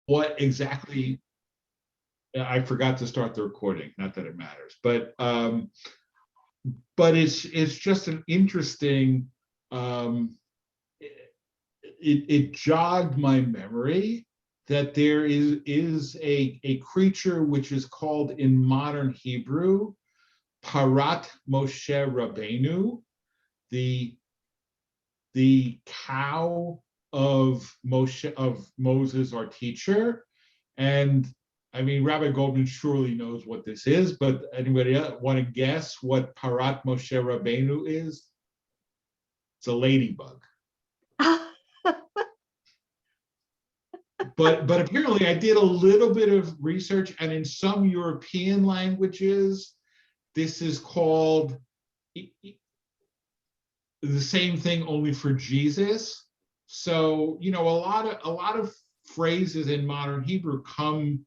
what exactly, I forgot to start the recording, not that it matters, but it's just an interesting, it jogged my memory that there is a creature which is called in modern Hebrew Parat Moshe Rabbeinu, the cow of Moses, our teacher. And I mean, Rabbi Goldman surely knows what this is, but anybody else want to guess what Parat Moshe Rabbeinu is? It's a ladybug. But apparently I did a little bit of research, and in some European languages, this is called the same thing only for Jesus. So, a lot of phrases in modern Hebrew come,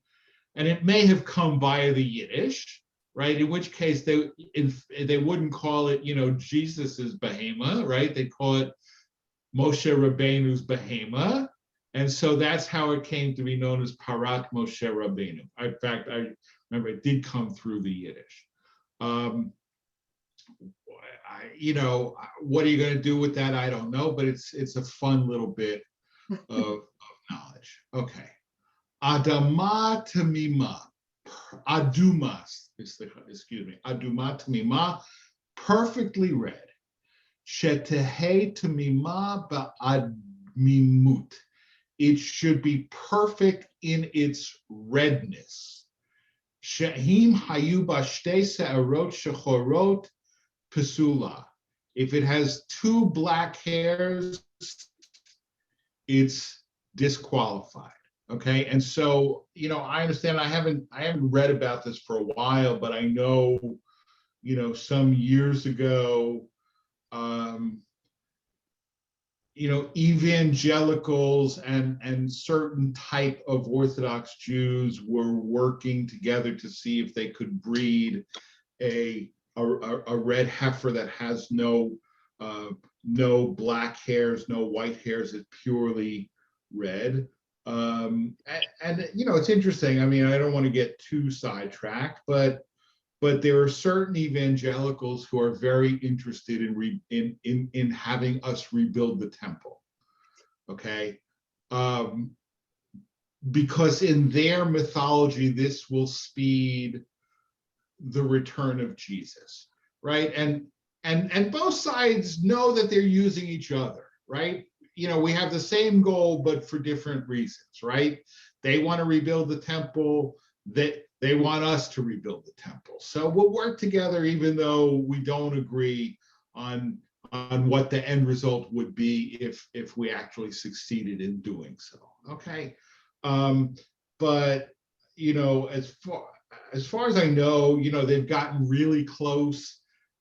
and it may have come via the Yiddish, right? In which case they wouldn't call it, Jesus's behema, right? They call it Moshe Rabbeinu's behema. And so that's how it came to be known as Parat Moshe Rabbeinu. In fact, I remember it did come through the Yiddish. What are you going to do with that? I don't know, but it's a fun little bit of knowledge. Okay. Adama Tamima, Aduma, Aduma Tamima, perfectly red. Shetehe Tamima ba'admimut. It should be perfect in its redness. Shehim hayu bashte se'arot shechorot pesula. If it has two black hairs, it's disqualified. Okay, and so I understand. I haven't read about this for a while, but I know, some years ago, evangelicals and certain type of Orthodox Jews were working together to see if they could breed a red heifer that has no black hairs, no white hairs, it's purely red. And it's interesting. I mean, I don't want to get too sidetracked, but there are certain evangelicals who are very interested in having us rebuild the temple. Okay, because in their mythology, this will speed the return of Jesus, right? And both sides know that they're using each other, right? We have the same goal, but for different reasons, right? They want to rebuild the temple, that they want us to rebuild the temple. So we'll work together, even though we don't agree on what the end result would be if we actually succeeded in doing so. Okay, but as far as I know, they've gotten really close,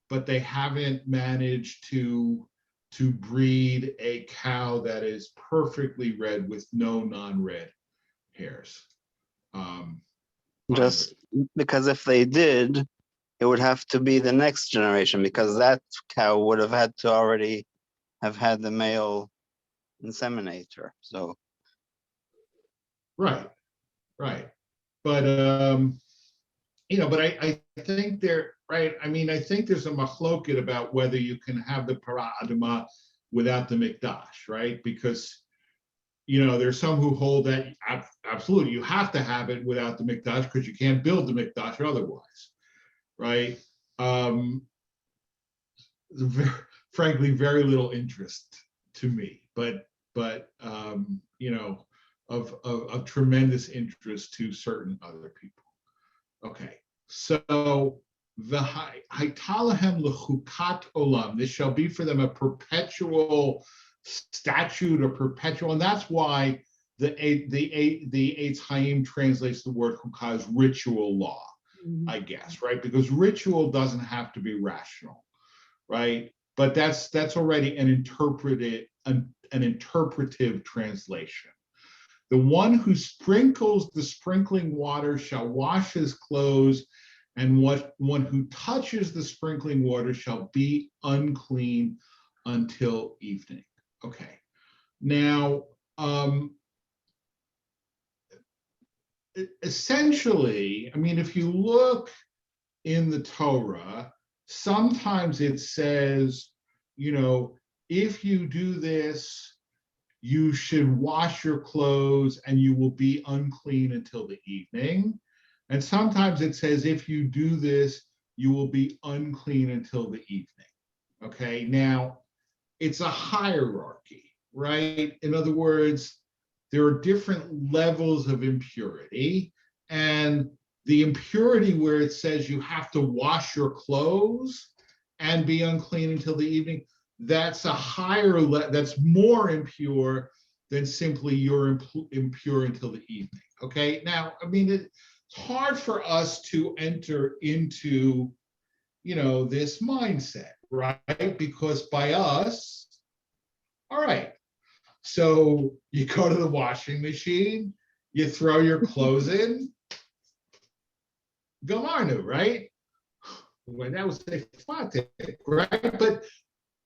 but they haven't managed to breed a cow that is perfectly red with no non-red hairs. Just because if they did, it would have to be the next generation, because that cow would have had to already have had the male inseminator. So right. But but I think they're right. I mean, I think there's a machloket about whether you can have the para adama without the mikdash, right? Because there's some who hold that absolutely you have to have it without the mikdash because you can't build the mikdash otherwise, right? Frankly, very little interest to me, but of tremendous interest to certain other people. Okay, so the Haitalahem l'Hukkat olam. This shall be for them a perpetual statute or perpetual, and that's why the Eitz Chaim translates the word Hukkat as ritual law, I guess, right? Because ritual doesn't have to be rational, right? But that's already an interpretive translation. The one who sprinkles the sprinkling water shall wash his clothes, and one who touches the sprinkling water shall be unclean until evening. Okay. Now, essentially, I mean, if you look in the Torah, sometimes it says, you know, if you do this, you should wash your clothes and you will be unclean until the evening. And sometimes it says, if you do this, you will be unclean until the evening. Okay, now it's a hierarchy, right? In other words, there are different levels of impurity. And the impurity where it says you have to wash your clothes and be unclean until the evening, that's a higher, that's more impure than simply you're impure until the evening. Okay. Now, I mean, it's hard for us to enter into, this mindset, right? Because by us, all right, so you go to the washing machine, you throw your clothes in, Gamarnu, right? Well, that was a fatic, right?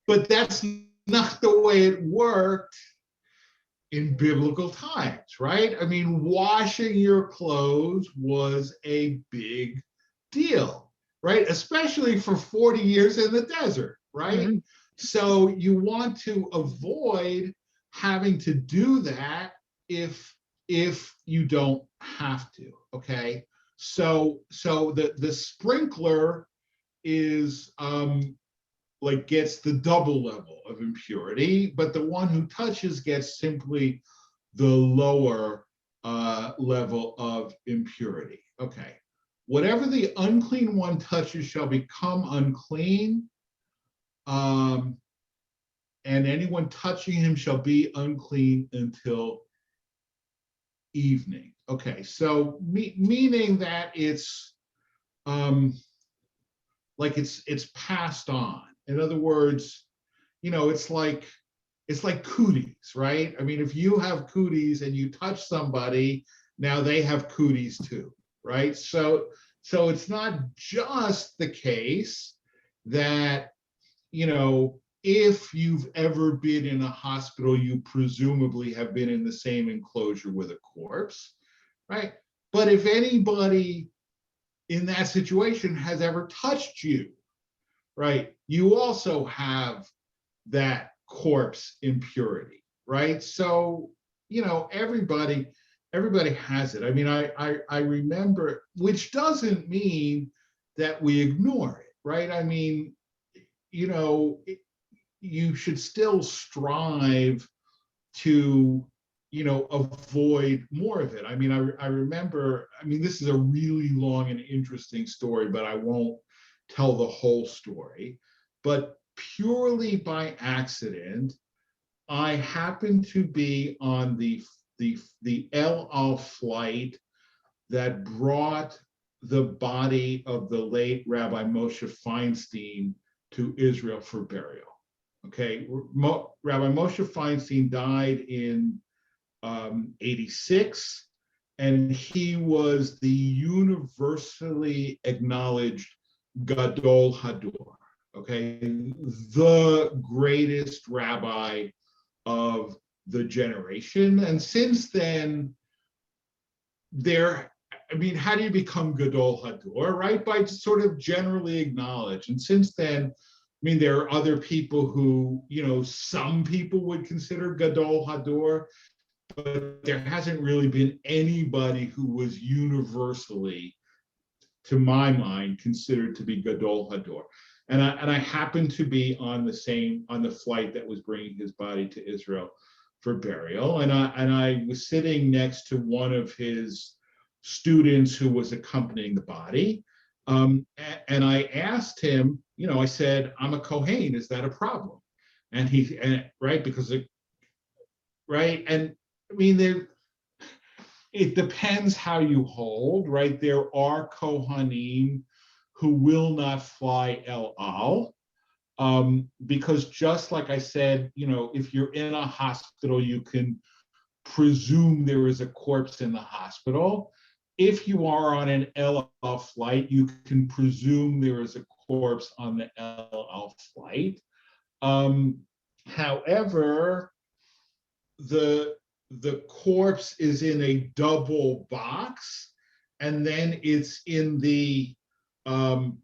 But that's not the way it worked in biblical times, right? I mean, washing your clothes was a big deal, right? Especially for 40 years in the desert, right? Mm-hmm. So you want to avoid having to do that if you don't have to, okay? So the sprinkler is like gets the double level of impurity, but the one who touches gets simply the lower level of impurity. Okay. Whatever the unclean one touches shall become unclean, and anyone touching him shall be unclean until evening. Okay, so meaning that it's like it's passed on. In other words, it's like cooties, right? I mean, if you have cooties and you touch somebody, now they have cooties too, right? So it's not just the case that, if you've ever been in a hospital, you presumably have been in the same enclosure with a corpse, right? But if anybody in that situation has ever touched you, right, you also have that corpse impurity, right? So, everybody has it. I mean, I remember, which doesn't mean that we ignore it, right? I mean, you should still strive to, avoid more of it. I mean, I remember, I mean, this is a really long and interesting story, but I won't tell the whole story. But purely by accident, I happened to be on the El Al flight that brought the body of the late Rabbi Moshe Feinstein to Israel for burial. Okay, Rabbi Moshe Feinstein died in 86, and he was the universally acknowledged Gadol Hador, okay, the greatest rabbi of the generation. And since then, I mean, how do you become Gadol Hador, right? By sort of generally acknowledged. And since then, I mean, there are other people who, some people would consider Gadol Hador, but there hasn't really been anybody who was universally, to my mind, considered to be Gadol Hador. And I happened to be on the flight that was bringing his body to Israel for burial, and I was sitting next to one of his students who was accompanying the body, and I asked him, I said, "I'm a Kohen. Is that a problem?" And right, because right, and I mean, it depends how you hold, right? There are Kohanim who will not fly El Al, because just like I said, if you're in a hospital, you can presume there is a corpse in the hospital. If you are on an El Al flight, you can presume there is a corpse on the El Al flight. However, the the corpse is in a double box, and then it's in the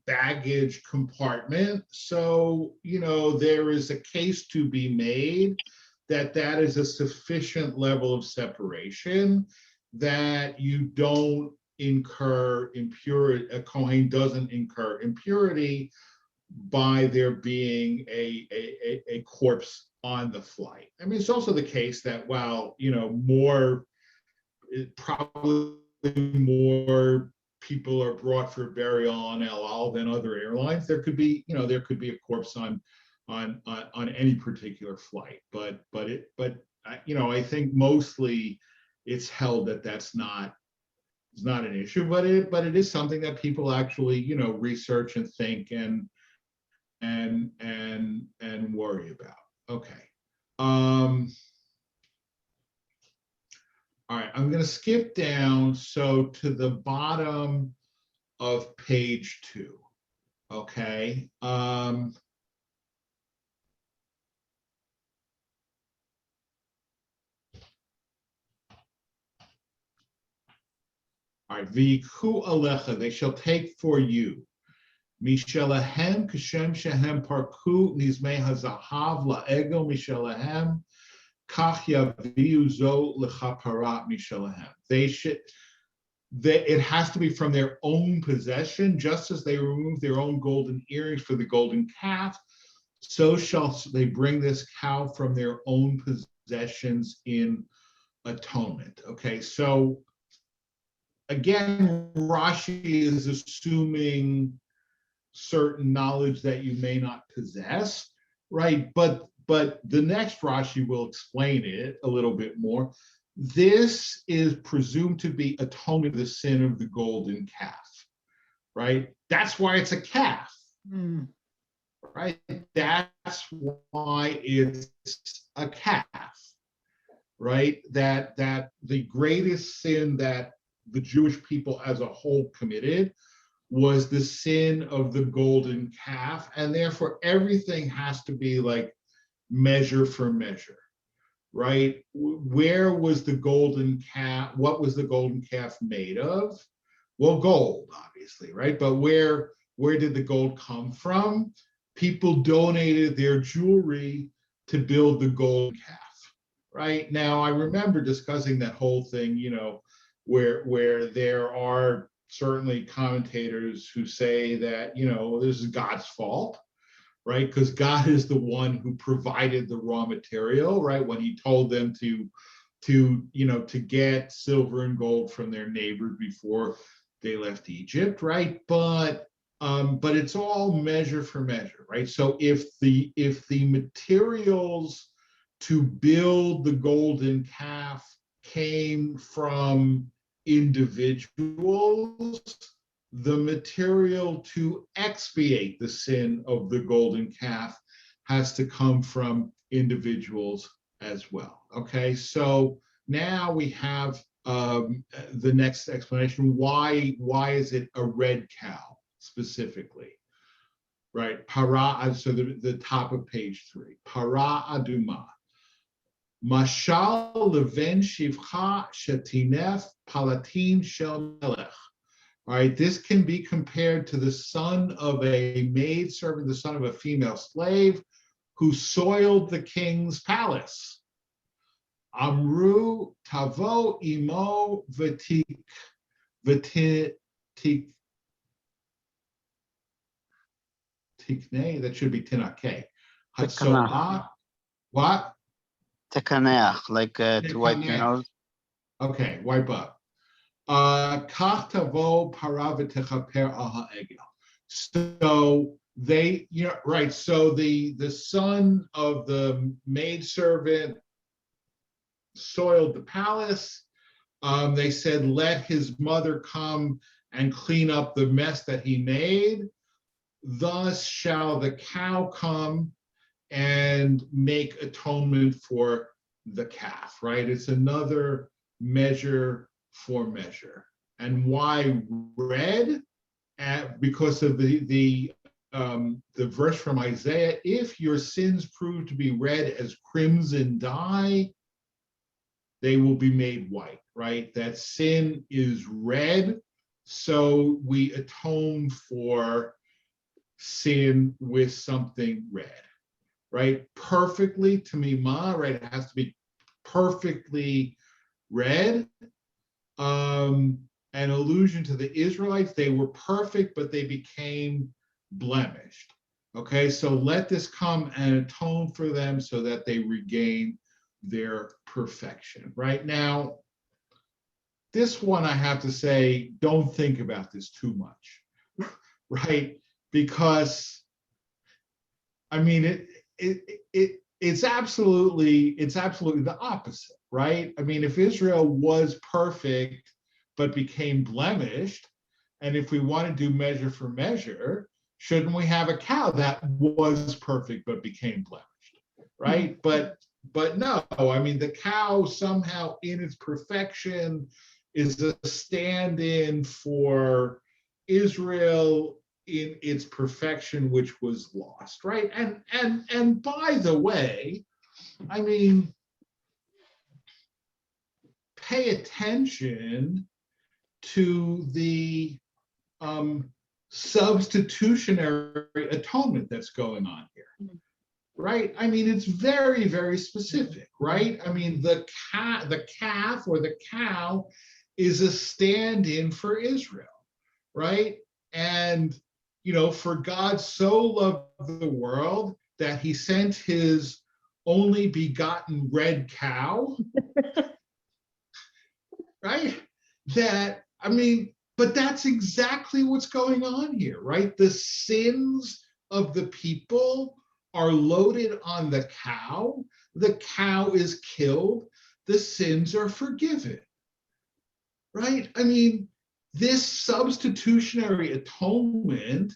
baggage compartment. So, there is a case to be made that that is a sufficient level of separation that you don't incur impurity, a Kohen doesn't incur impurity by there being a corpse on the flight. I mean, it's also the case that while, probably more people are brought for burial on El Al than other airlines, there could be a corpse on any particular flight. But I think mostly it's held that it's not an issue, but it is something that people actually research and think and worry about. Okay. All right, I'm going to skip down to the bottom of page 2. Okay. All right, v'yikhu alecha, they shall take for you. Mishalahem kashem shehem parku nizmei hazahav la'egel mishalahem kach yaviu zo lechaparat mishalahem. It has to be from their own possession, just as they remove their own golden earrings for the golden calf, so shall they bring this cow from their own possessions in atonement. Okay, so again, Rashi is assuming certain knowledge that you may not possess, right? But the next Rashi will explain it a little bit more. This is presumed to be atonement of the sin of the golden calf, right? That's why it's a calf, right? That's why it's a calf, right? That the greatest sin that the Jewish people as a whole committed was the sin of the golden calf, and therefore everything has to be like measure for measure, right? Where was the golden calf? What was the golden calf made of? Well, gold, obviously, right? But where did the gold come from? People donated their jewelry to build the golden calf, right? Now, I remember discussing that whole thing, where there are certainly commentators who say that, this is God's fault, right? Because God is the one who provided the raw material, right? When he told them to get silver and gold from their neighbors before they left Egypt, right? But it's all measure for measure, right? So if the materials to build the golden calf came from individuals, the material to expiate the sin of the golden calf has to come from individuals as well. Okay, so now we have the next explanation. Why is it a red cow specifically? Right, para. So the top of page 3, para aduma. Mashal leven shivcha shetinef palatin shel melech. All right, this can be compared to the son of a maidservant, the son of a female slave, who soiled the king's palace. Amru tavo imo v'tik, tikne, that should be tinake. Hatsoa, what? Tekaneach, like to wipe your nose. Okay, wipe up. Kach tavo para v'techaper al ha'egel. So they, right. So the son of the maidservant soiled the palace. They said, let his mother come and clean up the mess that he made. Thus shall the cow come and make atonement for the calf, right? It's another measure for measure. And why red? Because of the verse from Isaiah, if your sins prove to be red as crimson dye, they will be made white, right? That sin is red, so we atone for sin with something red, right? Perfectly tamimah, right? It has to be perfectly red. An allusion to the Israelites, they were perfect, but they became blemished. Okay, so let this come and atone for them so that they regain their perfection. Right now, this one I have to say, don't think about this too much, right? Because I mean, it's absolutely the opposite, right? I mean, if Israel was perfect but became blemished, and if we want to do measure for measure, shouldn't we have a cow that was perfect but became blemished, right? But no, I mean, the cow somehow in its perfection is a stand-in for Israel in its perfection, which was lost, right? And by the way, I mean, pay attention to the substitutionary atonement that's going on here, right? I mean, it's very, very specific, right? I mean, the calf or the cow is a stand-in for Israel, right? And for God so loved the world that he sent his only begotten red cow, right? That, I mean, but that's exactly what's going on here, right? The sins of the people are loaded on the cow. The cow is killed. The sins are forgiven, right? I mean, this substitutionary atonement,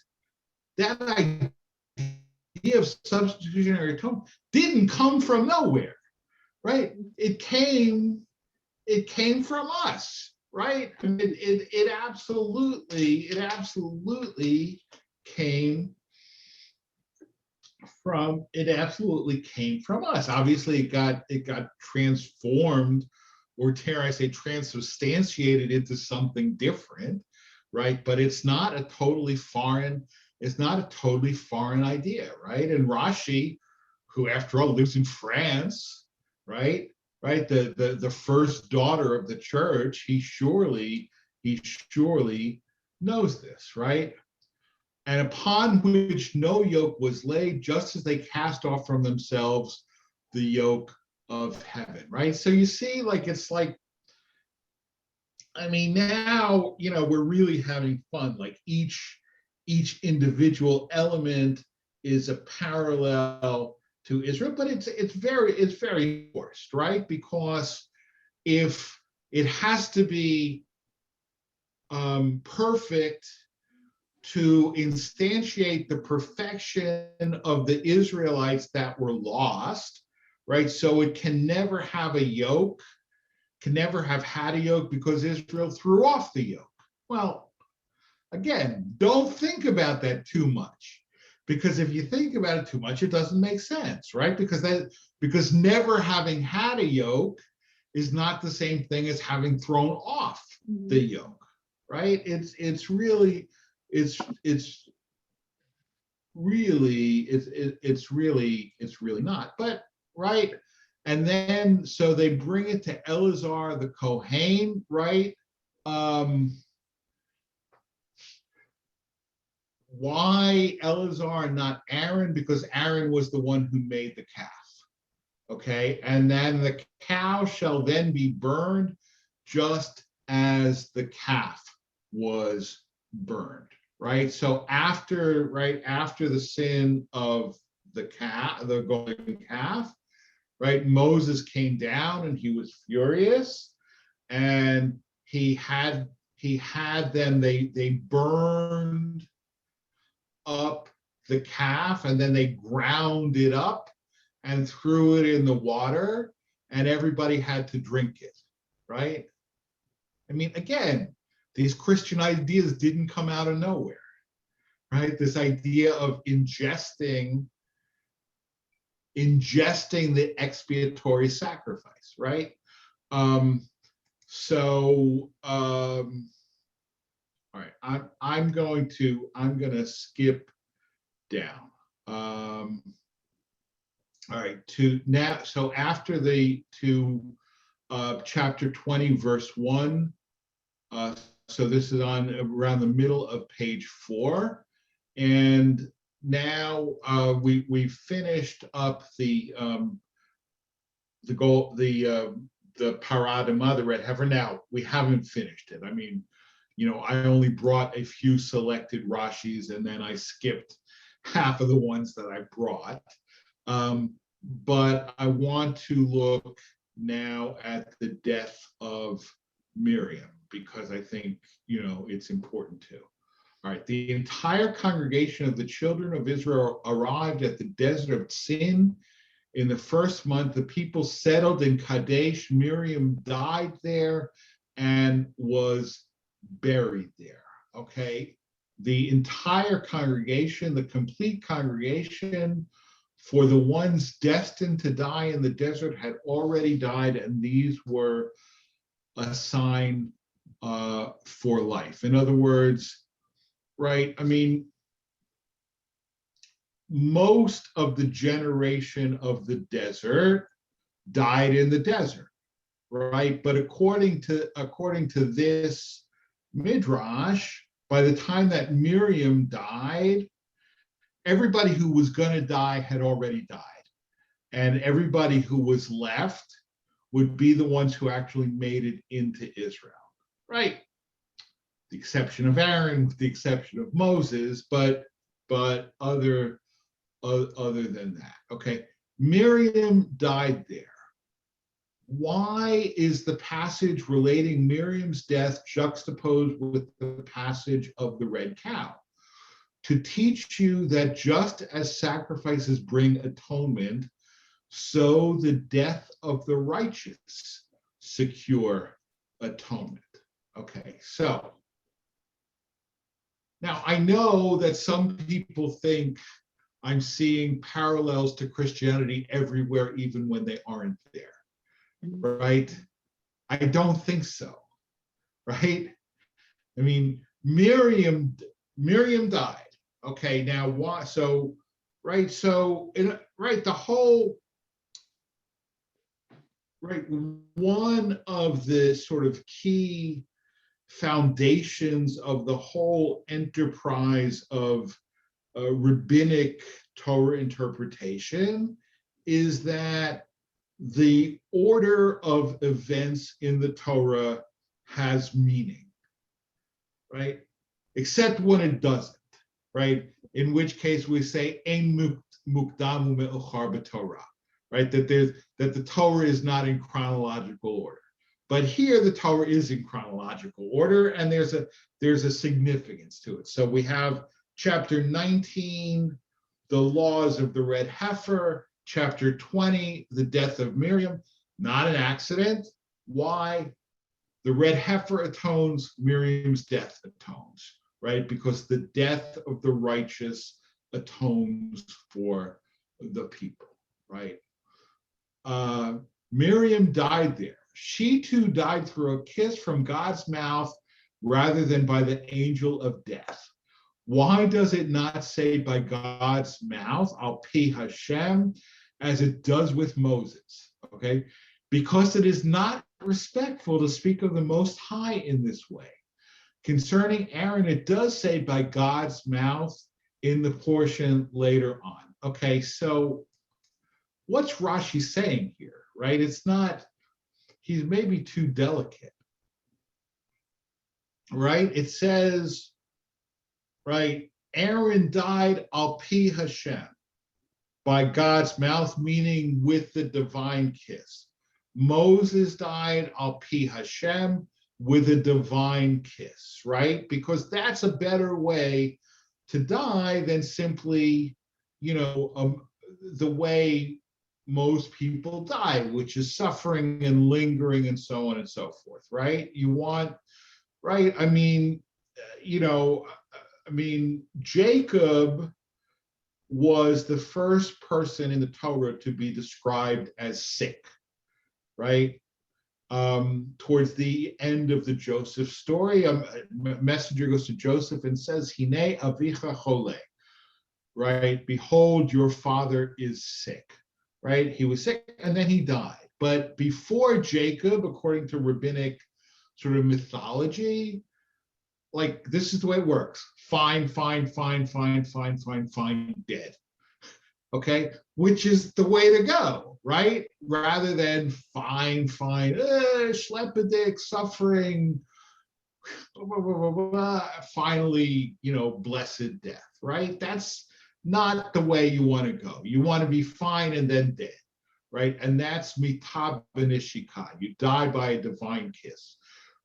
that idea of substitutionary atonement didn't come from nowhere, right? It came from us, right? It absolutely came from us. Obviously, it got transformed, or dare I say, transubstantiated into something different, right? But it's not a totally foreign idea, right? And Rashi, who after all lives in France, right? Right, the first daughter of the church, he surely knows this, right? And upon which no yoke was laid, just as they cast off from themselves the yoke of heaven, right? So you see, it's like, I mean, now, we're really having fun. Like each individual element is a parallel to Israel, but it's very forced, right? Because if it has to be perfect to instantiate the perfection of the Israelites that were lost, right? So it can never have a yoke, can never have had a yoke because Israel threw off the yoke. Well, again, don't think about that too much, because if you think about it too much, it doesn't make sense, right? Because never having had a yoke is not the same thing as having thrown off the yoke, right? It's really not. But right, and then so they bring it to Eleazar the Kohen, right? Why Eleazar and not Aaron? Because Aaron was the one who made the calf. Okay, and then the cow shall then be burned just as the calf was burned, right? So after the sin of the golden calf, right? Moses came down and he was furious, and he had them, they burned up the calf, and then they ground it up and threw it in the water, and everybody had to drink it, right? I mean, again, these Christian ideas didn't come out of nowhere, right? This idea of ingesting the expiatory sacrifice, right? All right, I'm gonna skip down. All right, to now, so after chapter 20, verse 1. So this is on around the middle of page 4. And now we finished up the paradima, the red heifer. Now we haven't finished it. I mean, I only brought a few selected Rashis, and then I skipped half of the ones that I brought. But I want to look now at the death of Miriam, because I think, it's important too. All right, the entire congregation of the children of Israel arrived at the desert of Sin in the first month. The people settled in Kadesh. Miriam died there and was buried there. Okay, the entire congregation, the complete congregation, for the ones destined to die in the desert had already died, and these were a sign for life. In other words, right? I mean, most of the generation of the desert died in the desert, right? But according to this midrash, by the time that Miriam died, everybody who was going to die had already died, and everybody who was left would be the ones who actually made it into Israel, right? The exception of Aaron, with the exception of Moses, but other than that, okay. Miriam died there. Why is the passage relating Miriam's death juxtaposed with the passage of the red cow? To teach you that just as sacrifices bring atonement, so the death of the righteous secure atonement. Okay, so now I know that some people think I'm seeing parallels to Christianity everywhere, even when they aren't there, right? I don't think so, right? I mean, Miriam died. Okay, now why? So, right? So, the whole, right? One of the sort of key foundations of the whole enterprise of rabbinic Torah interpretation is that the order of events in the Torah has meaning, right? Except when it doesn't, right? In which case we say ein mukdam u'me'uchar b'Torah, right? That the Torah is not in chronological order. But here the Torah is in chronological order, and there's a significance to it. So we have chapter 19, the laws of the red heifer, chapter 20, the death of Miriam. Not an accident. Why? The red heifer atones, Miriam's death atones, right? Because the death of the righteous atones for the people, right? Miriam died there. She too died through a kiss from God's mouth rather than by the angel of death. Why does it not say by God's mouth, al pi Hashem, as it does with Moses? Okay, because it is not respectful to speak of the Most High in this way. Concerning Aaron, it does say by God's mouth in the portion later on. Okay, so what's Rashi saying here, right? It's not, he's maybe too delicate, right? It says, right, Aaron died al pi Hashem, by God's mouth, meaning with the divine kiss. Moses died al pi Hashem, with a divine kiss, right? Because that's a better way to die than simply, the way most people die, which is suffering and lingering and so on and so forth, right? You want, right? I mean, Jacob was the first person in the Torah to be described as sick, right? towards the end of the Joseph story. A messenger goes to Joseph and says, Hine avicha chole, right? Behold, your father is sick, right? He was sick and then he died. But before Jacob, according to rabbinic sort of mythology, like this is the way it works. Fine, dead. Okay, which is the way to go, right? Rather than fine, schleppedik, suffering, finally, blessed death, right? That's not the way you want to go. You want to be fine and then dead, right? And that's mitab b'nishika. You die by a divine kiss,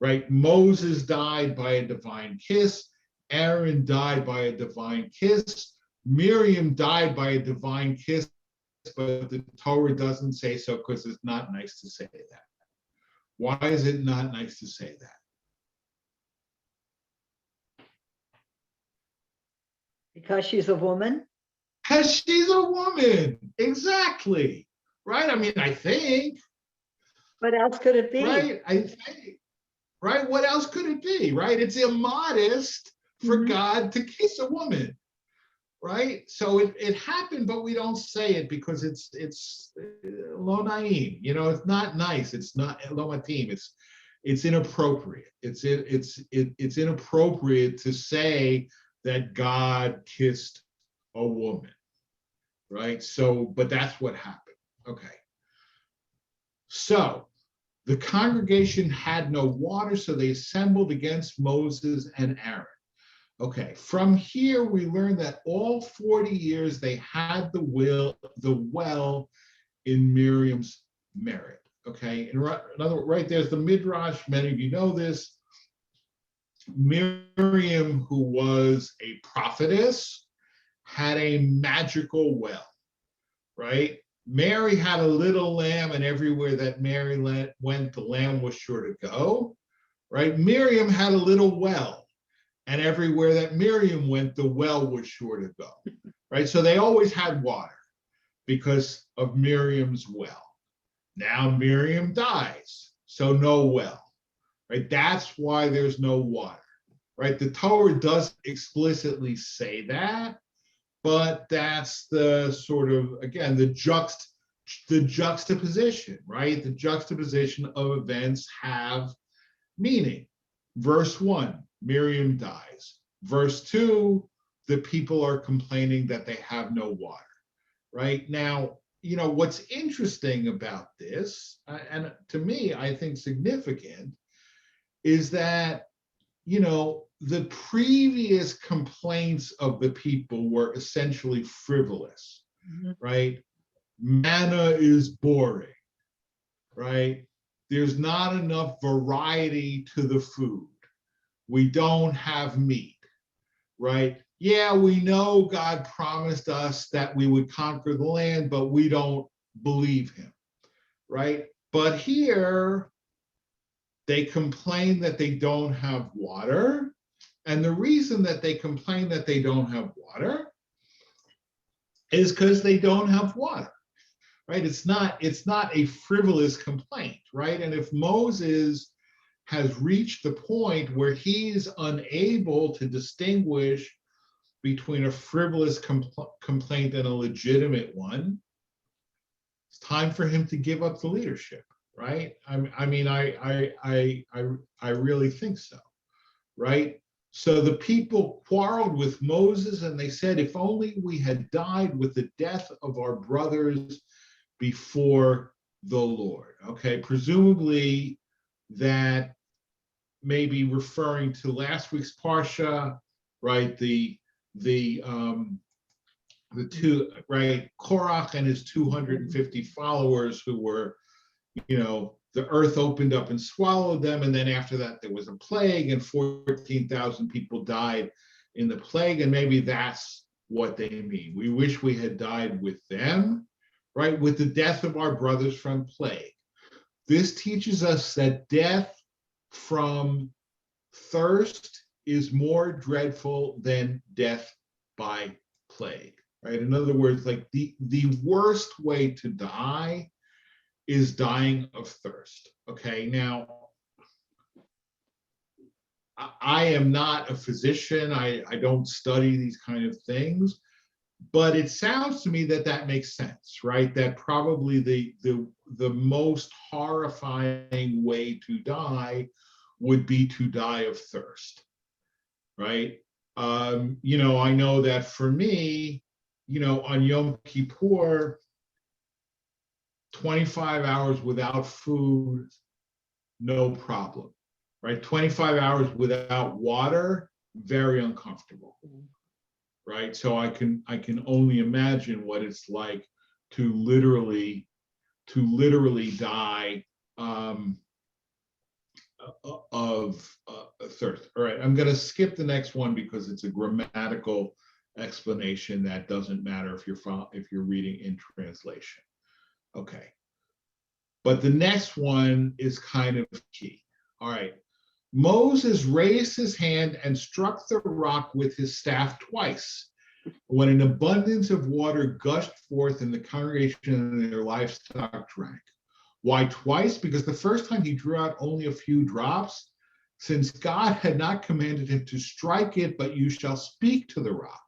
right? Moses died by a divine kiss. Aaron died by a divine kiss. Miriam died by a divine kiss, but the Torah doesn't say so because it's not nice to say that. Why is it not nice to say that? Because she's a woman? Because she's a woman. Exactly. Right? I mean, I think. What else could it be? Right? I think. Right? What else could it be? Right? It's immodest for God to kiss a woman. Right? So it happened, but we don't say it because it's lo naim. It's not nice. It's not lo matim. It's inappropriate. It's inappropriate to say that God kissed a woman. Right? So, but that's what happened. Okay. So the congregation had no water, so they assembled against Moses and Aaron. Okay, from here we learn that all 40 years they had the well in Miriam's merit. Okay, and right there's the Midrash. Many of you know this. Miriam, who was a prophetess, had a magical well. Right, Mary had a little lamb, and everywhere that Mary went, the lamb was sure to go. Right, Miriam had a little well. And everywhere that Miriam went, the well was sure to go, right? So they always had water because of Miriam's well. Now Miriam dies, so no well, right? That's why there's no water, right? The Torah doesn't explicitly say that, but that's the sort of, again, the juxtaposition, right? The juxtaposition of events have meaning. Verse 1. Miriam dies. Verse 2, the people are complaining that they have no water, right? Now, what's interesting about this, and to me, I think significant, is that, the previous complaints of the people were essentially frivolous, right? Manna is boring, right? There's not enough variety to the food. We don't have meat, right? Yeah, we know God promised us that we would conquer the land, but we don't believe him, right? But here, they complain that they don't have water. And the reason that they complain that they don't have water is because they don't have water, right? It's not a frivolous complaint, right? And if Moses has reached the point where he's unable to distinguish between a frivolous complaint and a legitimate one, it's time for him to give up the leadership, right? I really think so, right? So the people quarreled with Moses and they said, if only we had died with the death of our brothers before the Lord. Okay, presumably that may be referring to last week's parsha, right? The two, right? Korach and his 250 followers who were, the earth opened up and swallowed them, and then after that there was a plague, and 14,000 people died in the plague, and maybe that's what they mean. We wish we had died with them, right? With the death of our brothers from plague. This teaches us that death from thirst is more dreadful than death by plague, right? In other words, like the worst way to die is dying of thirst. Okay, now I am not a physician. I don't study these kind of things, but it sounds to me that that makes sense, right? That probably the most horrifying way to die would be to die of thirst, right? I know that for me, on Yom Kippur, 25 hours without food, no problem, right? 25 hours without water, very uncomfortable, right? So I can only imagine what it's like to literally die of thirst. All right, I'm going to skip the next one because it's a grammatical explanation that doesn't matter if you're reading in translation. Okay, but the next one is kind of key. All right, Moses raised his hand and struck the rock with his staff twice. When an abundance of water gushed forth and the congregation and their livestock drank. Why twice? Because the first time he drew out only a few drops, since God had not commanded him to strike it, but you shall speak to the rock.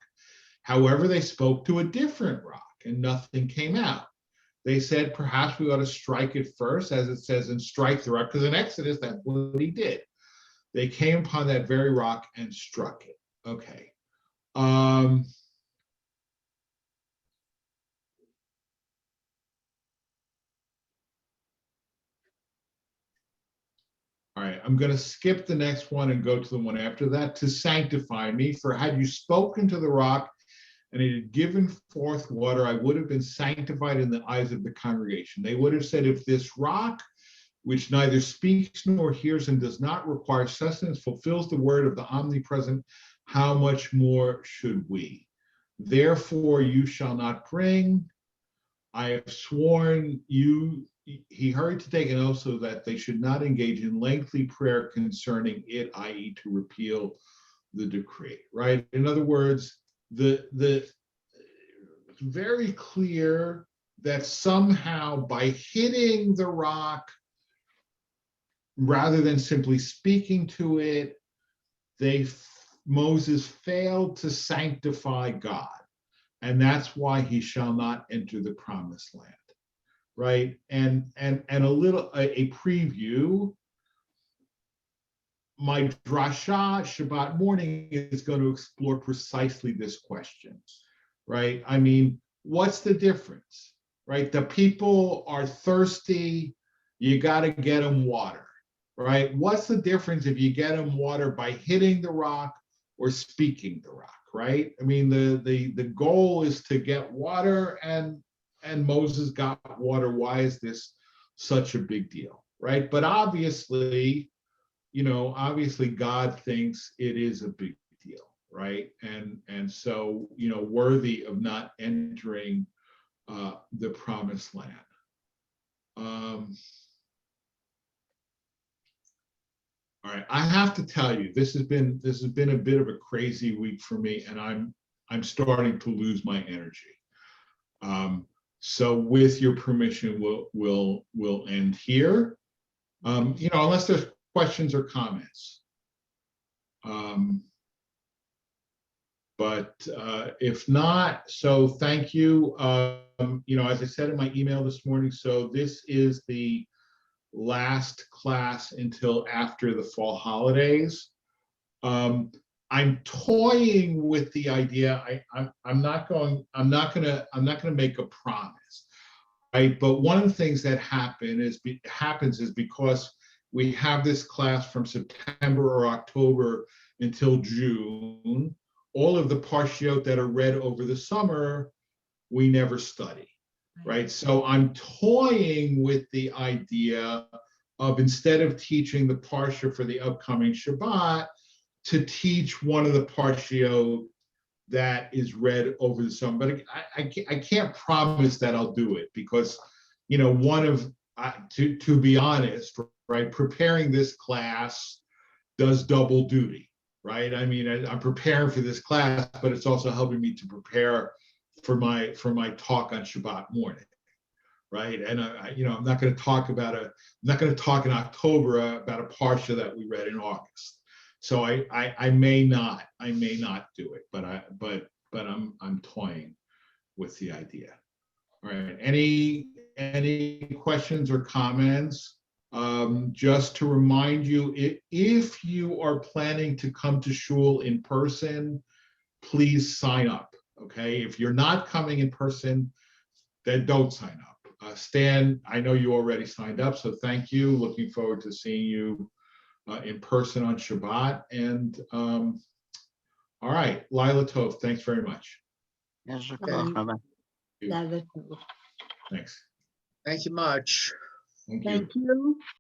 However, they spoke to a different rock and nothing came out. They said, perhaps we ought to strike it first, as it says, and strike the rock, because in Exodus, that's what he did. They came upon that very rock and struck it. Okay. All right, I'm going to skip the next one and go to the one after that. To sanctify me, for had you spoken to the rock and it had given forth water, I would have been sanctified in the eyes of the congregation. They would have said, if this rock, which neither speaks nor hears and does not require sustenance, fulfills the word of the omnipresent, how much more should we? Therefore you shall not bring. I have sworn you. He hurried to take an oath so that they should not engage in lengthy prayer concerning it, i.e., to repeal the decree. Right. In other words, it's very clear that somehow by hitting the rock, rather than simply speaking to it, Moses failed to sanctify God, and that's why he shall not enter the promised land. Right, and a preview. My drasha Shabbat morning is going to explore precisely this question. Right, I mean, what's the difference? Right, the people are thirsty. You got to get them water. Right, what's the difference if you get them water by hitting the rock or speaking the rock? Right, I mean, the goal is to get water, and Moses got water. Why is this such a big deal? Right, but obviously God thinks it is a big deal, right? And so worthy of not entering the promised land. All right, I have to tell you, this has been a bit of a crazy week for me, and I'm starting to lose my energy. So with your permission, we'll end here. Unless there's questions or comments. But if not, so thank you. As I said in my email this morning, so this is the last class until after the fall holidays. I'm toying with the idea. I'm not gonna make a promise, right? But one of the things that happens is because we have this class from September or October until June, all of the parshiot that are read over the summer, we never study, right? So I'm toying with the idea of, instead of teaching the parsha for the upcoming Shabbat, to teach one of the parshiot that is read over the summer. But I can't promise that I'll do it, because to be honest, right, preparing this class does double duty, right? I mean, I'm preparing for this class, but it's also helping me to prepare for my talk on Shabbat morning, right? And I'm not going to talk I'm not going to talk in October about a parsha that we read in August. So I may not do it, but I'm toying with the idea. All right. Any questions or comments? Just to remind you, if you are planning to come to shul in person, please sign up. Okay. If you're not coming in person, then don't sign up. Stan, I know you already signed up, so thank you. Looking forward to seeing you in person on Shabbat. And all right, Lila Tov, thanks very much. Yes, okay. Um, Bye-bye. Thanks. Thank you much. Thank you. Thank you.